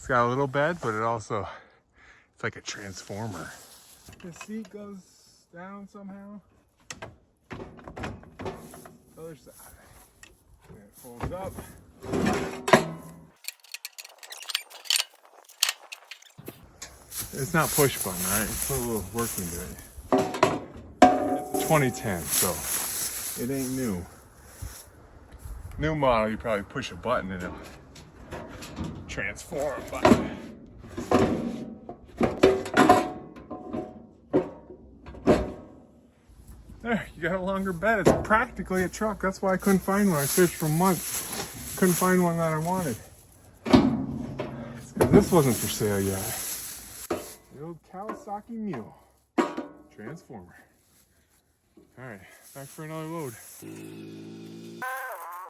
got a little bed, but it's like a transformer. The seat goes down somehow. Other side. And it folds up. It's not push button, right? Put a little work into it. It's a 2010, so it ain't new. New model, you probably push a button and it'll transform. There, you got a longer bed. It's practically a truck. That's why I couldn't find one. I searched for months. Couldn't find one that I wanted. This wasn't for sale yet. The old Kawasaki Mule Transformer. All right, back for another load.